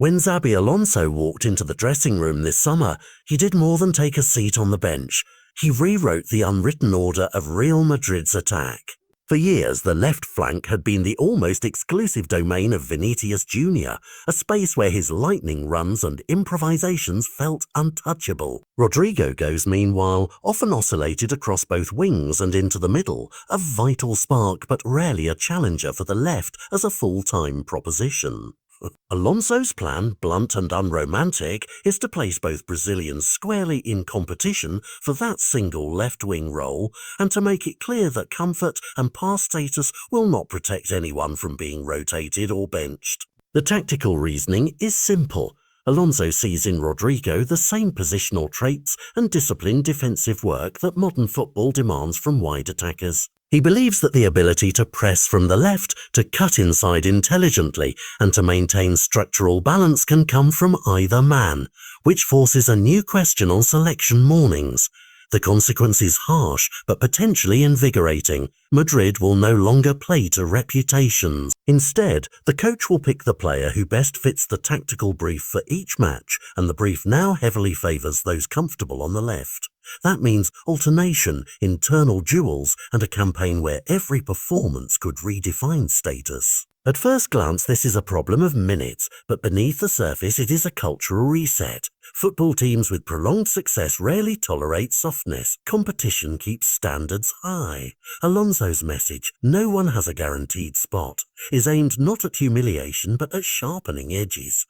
When Xabi Alonso walked into the dressing room this summer, he did more than take a seat on the bench. He rewrote the unwritten order of Real Madrid's attack. For years, the left flank had been the almost exclusive domain of Vinicius Jr., a space where his lightning runs and improvisations felt untouchable. Rodrygo, meanwhile, often oscillated across both wings and into the middle, a vital spark but rarely a challenger for the left as a full-time proposition. Alonso's plan, blunt and unromantic, is to place both Brazilians squarely in competition for that single left-wing role and to make it clear that comfort and pass status will not protect anyone from being rotated or benched. The tactical reasoning is simple. Alonso sees in Rodrygo the same positional traits and disciplined defensive work that modern football demands from wide attackers. He believes that the ability to press from the left, to cut inside intelligently, and to maintain structural balance can come from either man, which forces a new question on selection mornings. The consequence is harsh, but potentially invigorating. Madrid will no longer play to reputations. Instead, the coach will pick the player who best fits the tactical brief for each match, and the brief now heavily favours those comfortable on the left. That means alternation, internal duels, and a campaign where every performance could redefine status. At first glance, this is a problem of minutes, but beneath the surface it is a cultural reset. Football teams with prolonged success rarely tolerate softness. Competition keeps standards high. Alonso's message, "No one has a guaranteed spot," is aimed not at humiliation but at sharpening edges.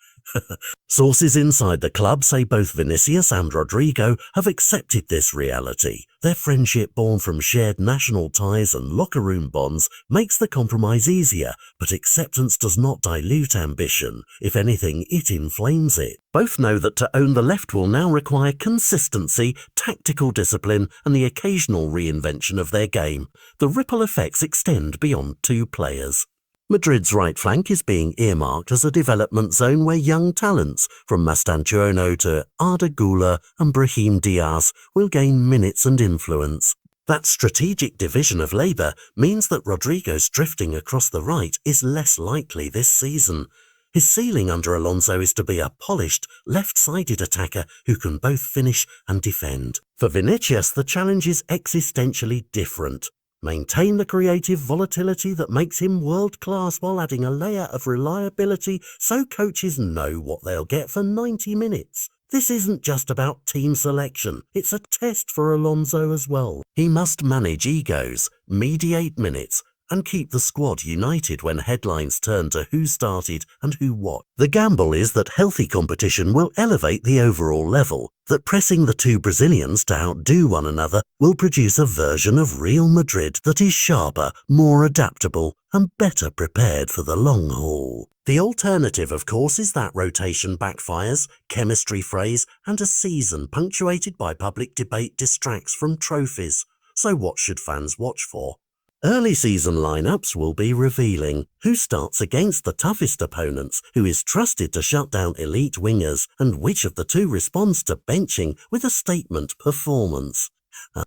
Sources inside the club say both Vinicius and Rodrygo have accepted this reality. Their friendship, born from shared national ties and locker room bonds, makes the compromise easier, but acceptance does not dilute ambition. If anything, it inflames it. Both know that to own the left will now require consistency, tactical discipline, and the occasional reinvention of their game. The ripple effects extend beyond two players. Madrid's right flank is being earmarked as a development zone where young talents, from Mastantuono to Arda Güler and Brahim Diaz, will gain minutes and influence. That strategic division of labour means that Rodrygo's drifting across the right is less likely this season. His ceiling under Alonso is to be a polished, left-sided attacker who can both finish and defend. For Vinicius, the challenge is existentially different. Maintain the creative volatility that makes him world-class while adding a layer of reliability so coaches know what they'll get for 90 minutes. This isn't just about team selection, it's a test for Alonso as well. He must manage egos, mediate minutes, and keep the squad united when headlines turn to who started and who what. The gamble is that healthy competition will elevate the overall level, that pressing the two Brazilians to outdo one another will produce a version of Real Madrid that is sharper, more adaptable, and better prepared for the long haul. The alternative, of course, is that rotation backfires, chemistry frays, and a season punctuated by public debate distracts from trophies. So what should fans watch for? Early season lineups will be revealing. Who starts against the toughest opponents, who is trusted to shut down elite wingers, and which of the two responds to benching with a statement performance.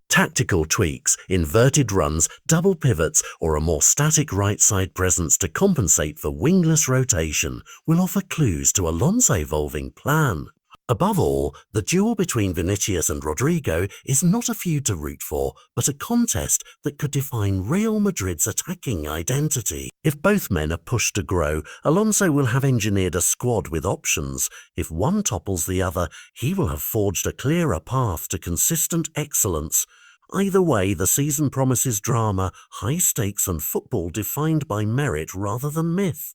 Tactical tweaks, inverted runs, double pivots, or a more static right-side presence to compensate for wingless rotation will offer clues to Alonso's evolving plan. Above all, the duel between Vinicius and Rodrygo is not a feud to root for, but a contest that could define Real Madrid's attacking identity. If both men are pushed to grow, Alonso will have engineered a squad with options. If one topples the other, he will have forged a clearer path to consistent excellence. Either way, the season promises drama, high stakes, and football defined by merit rather than myth.